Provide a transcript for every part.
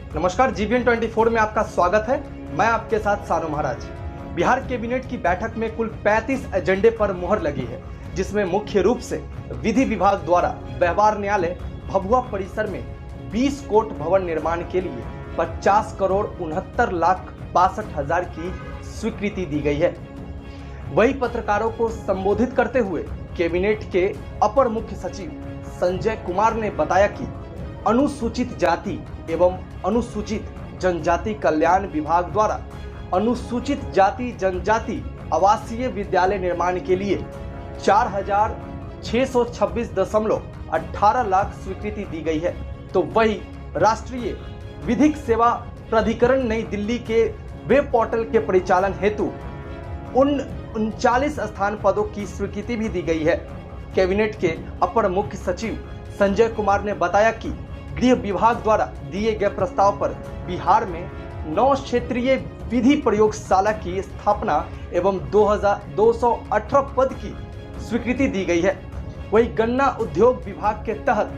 नमस्कार, जीबीएन 24 में आपका स्वागत है। मैं आपके साथ सानू महाराज। बिहार कैबिनेट की बैठक में कुल 35 एजेंडे पर मुहर लगी है, जिसमें मुख्य रूप से विधि विभाग द्वारा व्यवहार न्यायालय भभुआ परिसर में 20 कोर्ट भवन निर्माण के लिए 50 करोड़ 69,62,000 की स्वीकृति दी गई है। वही पत्रकारों को संबोधित करते हुए कैबिनेट के अपर मुख्य सचिव संजय कुमार ने बताया कि अनुसूचित जाति एवं अनुसूचित जनजाति कल्याण विभाग द्वारा अनुसूचित जाति जनजाति आवासीय विद्यालय निर्माण के लिए 4,626.18 लाख स्वीकृति दी गई है। तो वही राष्ट्रीय विधिक सेवा प्राधिकरण नई दिल्ली के वेब पोर्टल के परिचालन हेतु 39 स्थान पदों की स्वीकृति भी दी गई है। कैबिनेट के अपर मुख्य सचिव संजय कुमार ने बताया कि गृह विभाग द्वारा दिए गए प्रस्ताव पर बिहार में 9 क्षेत्रीय विधि प्रयोगशाला की स्थापना एवं 218 पद की स्वीकृति दी गई है। वही गन्ना उद्योग विभाग के तहत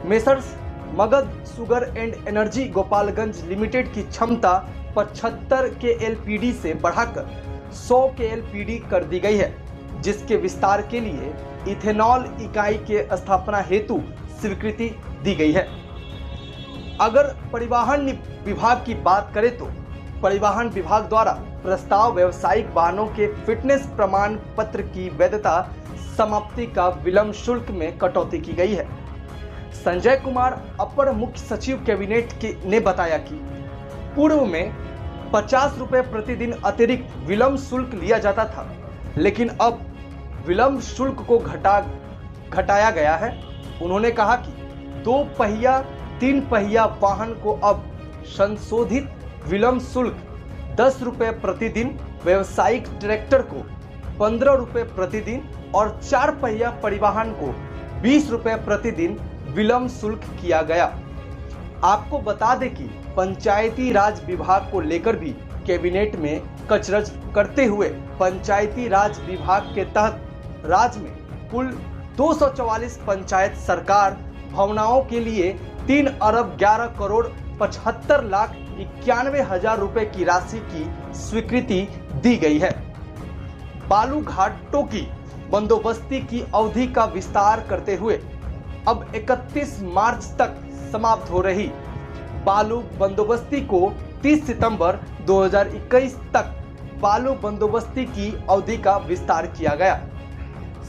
messrs Magadh sugar and energy Gopalganj limited की क्षमता 75 के एलपीडी से बढ़ाकर 100 के एलपीडी कर दी गई है, जिसके विस्तार के लिए इथेनॉल इकाई के स्थापना हेतु स्वीकृति दी गई है। अगर परिवहन विभाग की बात करें तो परिवहन विभाग द्वारा प्रस्ताव व्यावसायिक वाहनों के फिटनेस प्रमाण पत्र की वैधता समाप्ति का विलंब शुल्क में कटौती की गई है। संजय कुमार अपर मुख्य सचिव कैबिनेट ने बताया कि पूर्व में 50 रुपए प्रतिदिन अतिरिक्त विलंब शुल्क लिया जाता था, लेकिन अब विलंब शुल्क को घटाया गया है। उन्होंने कहा कि 2 पहिया 3 पहिया वाहन को अब संशोधित विलंब शुल्क 10 रुपए प्रतिदिन, व्यावसायिक ट्रैक्टर को 15 रुपए प्रतिदिन और 4 पहिया परिवहन को 20 रुपए प्रतिदिन विलंब शुल्क किया गया। आपको बता दें कि पंचायती राज विभाग को लेकर भी कैबिनेट में कचरज करते हुए पंचायती राज विभाग के तहत राज्य में कुल 244 पंचायत सरकार भवनों के लिए 3 अरब 11 करोड़ 75 लाख 91 हजार रुपए की राशि की स्वीकृति दी गई है। बालू घाटों की बंदोबस्ती की अवधि का विस्तार करते हुए अब 31 मार्च तक समाप्त हो रही बालू बंदोबस्ती को 30 सितंबर 2021 तक बालू बंदोबस्ती की अवधि का विस्तार किया गया।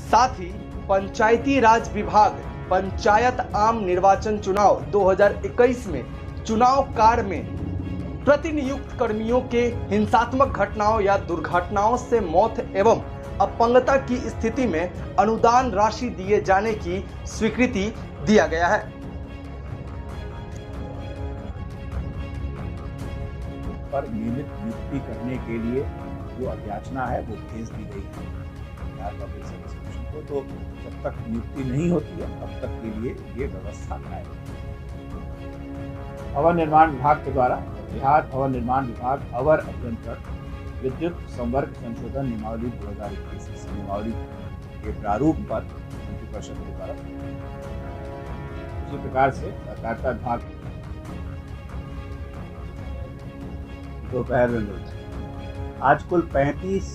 साथ ही पंचायती राज विभाग पंचायत आम निर्वाचन चुनाव 2021 में चुनाव कार्य में प्रतिनियुक्त कर्मियों के हिंसात्मक घटनाओं या दुर्घटनाओं से मौत एवं अपंगता की स्थिति में अनुदान राशि दिए जाने की स्वीकृति दिया गया है। पर नियमित नियुक्ति करने के लिए जो अध्याचना है वो भेज दी गई है बिहार पब्लिक सर्विस कमीशन को। तो जब तक नियुक्ति नहीं होती है तब तक के लिए ये व्यवस्था है। भवन निर्माण विभाग के द्वारा बिहार भवन निर्माण विभाग अवर अभियंत्रण विद्युत संवर्ग संशोधन नियमावली 2021 नियमावली के प्रारूप पर मंत्रिपरिषद के द्वारा उसी प्रकार से सहकारिता विभाग दोपहर में मिलता है। आज कुल 35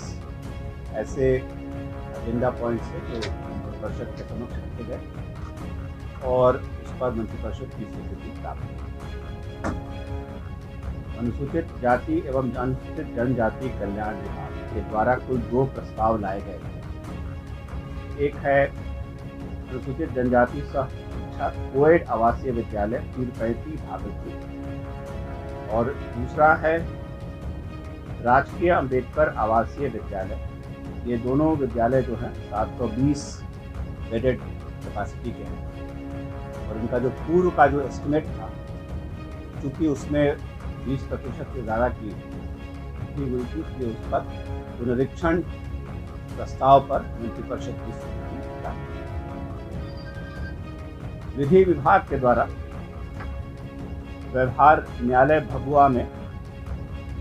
ऐसे एजेंडा पॉइंट्स है जो मंत्रिपरिषद के समक्ष रखे गए और उस पर मंत्रिपरिषद की स्वीकृति प्राप्त हुई। अनुसूचित जाति एवं अनुसूचित जनजाति कल्याण विभाग के द्वारा कुल 2 प्रस्ताव लाए गए थे। एक है अनुसूचित जनजाति सह शिक्षा कोएड आवासीय विद्यालय पीरपैंती भागलपुर और दूसरा है राजकीय अंबेडकर आवासीय विद्यालय। ये दोनों विद्यालय जो हैं 720 बेडेड कैपेसिटी के हैं और इनका जो पूर्व का जो एस्टिमेट था, चूँकि उसमें 20% से ज़्यादा की हुई थी, इसलिए उस पर पुनरीक्षण प्रस्ताव पर मंत्रिपरिषद की स्वीकृति प्राप्त। विधि विभाग के द्वारा व्यवहार न्यायालय भभुआ में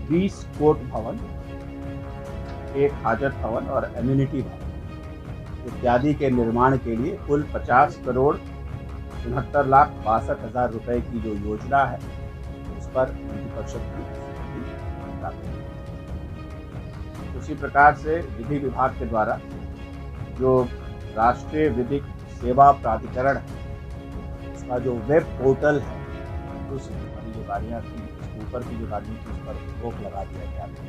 20 कोर्ट भवन, 1 हाजत भवन और एम्यूनिटी भवन इत्यादि के निर्माण के लिए कुल 50 करोड़ 69,62,000 रुपए की जो योजना है पर मंत्रिपरिषद की स्वीकृति प्राप्त हुई। उसी प्रकार से विधि विभाग के द्वारा जो राष्ट्रीय विधिक सेवा प्राधिकरण है, उसका जो वेब पोर्टल है, उस जो गाड़ियाँ थी, उसके ऊपर की जो गाड़ियाँ थी, उस पर रोक लगा दिया गया था।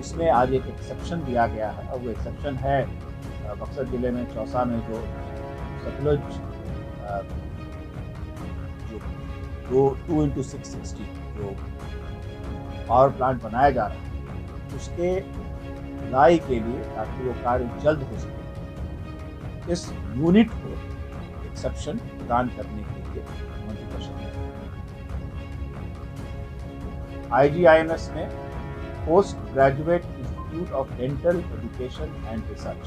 इसमें आज एक एक्सेप्शन दिया गया है, और वो एक्सेप्शन है बक्सर जिले में चौसा में जो सतलुज जो 2x660 जो पावर प्लांट बनाया जा रहा है, उसके लाई के लिए, ताकि वो कार्य जल्द हो सके, इस यूनिट को एक्सेप्शन प्रदान करने के लिए मंत्रिपरिषद ने IGIMS में post graduate institute of dental education and research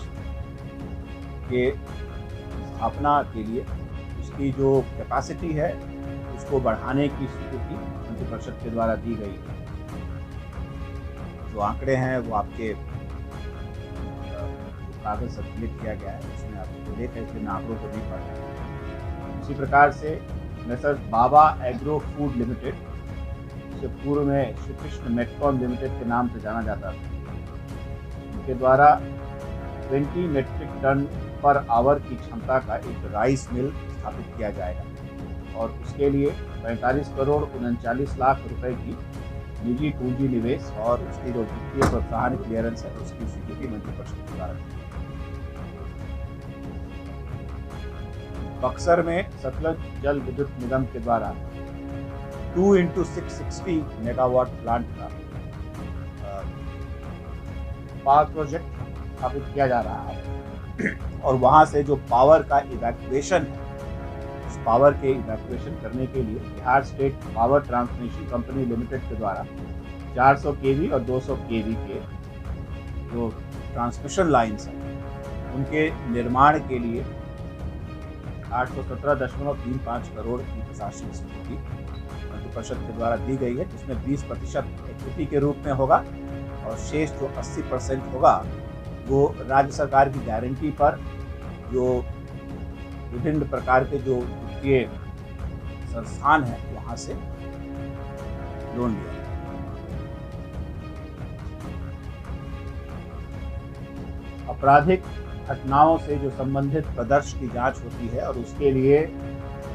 के स्थापना के लिए उसकी जो कैपेसिटी है उसको बढ़ाने की स्वीकृति मंत्रिपरिषद के द्वारा दी गई है। जो आंकड़े हैं वो आपके कागज सर्कुलेट किया गया है, उसमें आपको देख है, इसलिए मैं आंकड़ों को नहीं पढ़ा। उसी प्रकार से मेसर्स बाबा एग्रो फूड लिमिटेड, जिसे पूर्व में श्री कृष्ण मेटकॉन लिमिटेड के नाम से जाना जाता था, उनके द्वारा 20 मेट्रिक टन पर आवर की क्षमता का एक राइस मिल स्थापित किया जाएगा, और उसके लिए 45 करोड़ 39 लाख रुपए की निजी पूंजी निवेश और उसकी जो वित्तीय प्रोत्साहन क्लियरेंस है, उसकी स्वीकृति मंत्रिपरिषद के द्वारा दी। बक्सर में सतलज जल विद्युत निगम के द्वारा 2x660 मेगावाट प्लांट का पावर प्रोजेक्ट स्थापित किया जा रहा है, और वहां से जो पावर का इवैक्यूएशन है, उस पावर के इवैक्यूएशन करने के लिए Bihar state power transmission company limited के द्वारा 400 केवी और 200 केवी के जो ट्रांसमिशन लाइन्स हैं, उनके निर्माण के लिए 817.35 करोड़ की प्रशासनिक स्वीकृति मंत्रिपरिषद के द्वारा दी गई है, जिसमें 20% इक्विटी के रूप में होगा, और शेष जो 80% होगा वो राज्य सरकार की गारंटी पर जो विभिन्न प्रकार के जो वित्तीय संस्थान हैं वहां से लोन लिया। आपराधिक घटनाओं से जो संबंधित प्रदर्श की जांच होती है, और उसके लिए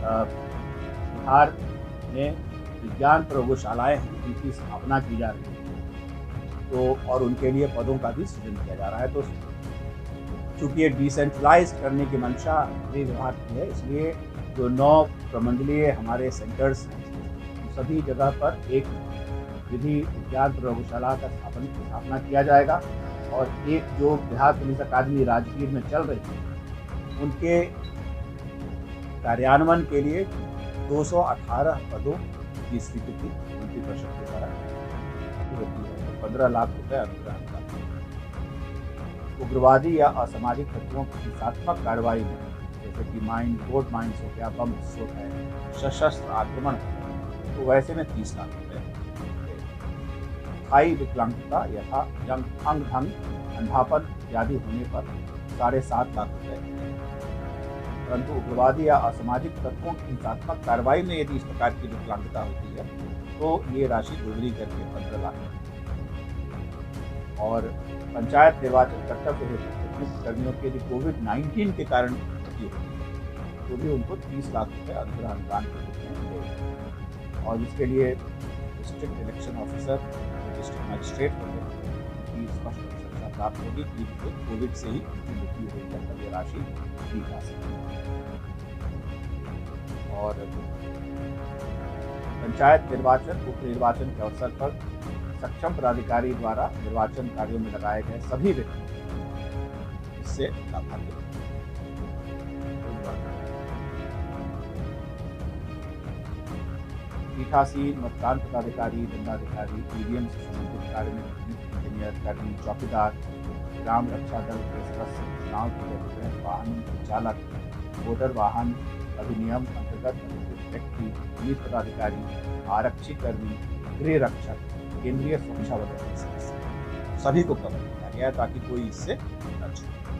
बिहार में विज्ञान प्रयोगशालाएं हैं, उनकी स्थापना की जा रही है, तो और उनके लिए पदों का भी सृजन किया जा रहा है। तो चूंकि ये डिसेंट्रलाइज करने की मंशा गृह विभाग की है, इसलिए जो 9 प्रमंडलीय हमारे सेंटर्स हैं, सभी जगह पर एक विधि विज्ञान प्रयोगशाला का स्थापना किया जाएगा, और एक जो बिहार पुलिस अकादमी राजगीर में चल रही है, उनके कार्यान्वयन के लिए 218 पदों की स्वीकृति मंत्रिपरिषद के द्वारा होती है। तो 15 लाख रुपए अनुदान का उग्रवादी या असामाजिक तत्वों की हिंसात्मक कार्रवाई में, जैसे कि गोल्ड माइंस हो गया, बम विस्फोट है, सशस्त्र आक्रमण हो गया, तो वैसे में 30 लाख रुपए, स्थायी विकलांगता यथा अंग भंग, अंधापन इत्यादि होने पर 7.5 लाख रुपए। परंतु उग्रवादी या असामाजिक तत्वों की हिंसात्मक कार्रवाई में यदि इस प्रकार की विकलांगता होती है, तो ये राशि दोगुनी करके 15 लाख। और पंचायत निर्वाचन कर्तव्य हेतु कर्मियों के यदि कोविड-19 के कारण मृत्यु होती है, तो भी उनको 30 लाख रुपए अनुदान के रूप में दें। और इसके लिए district election officer, district magistrate होंगे, उनकी स्पष्ट सुरक्षा प्राप्त होगी कि कोविड से ही उनकी मृत्यु हुई है, तब ये राशि दी जा सकती है। और पंचायत निर्वाचन, उप निर्वाचन के अवसर पर सक्षम पदाधिकारी द्वारा निर्वाचन कार्यों में लगाए गए सभी व्यक्ति इससे लाभान्वित। पीठासीन मतदान पदाधिकारी, दंडाधिकारी, ईवीएम से संबंधित कार्य में इंजीनियर, कर्मी, चौकीदार, ग्राम रक्षा दल के सदस्य, चुनाव के लिए विभिन्न वाहन चालक, वोटर वाहन अधिनियम अंतर्गत व्यक्ति, पुलिस पदाधिकारी, आरक्षी कर्मी, गृह रक्षक, केंद्रीय सुरक्षा बलों के सदस्य, सभी को कवर किया गया ताकि कोई इससे न छूटे।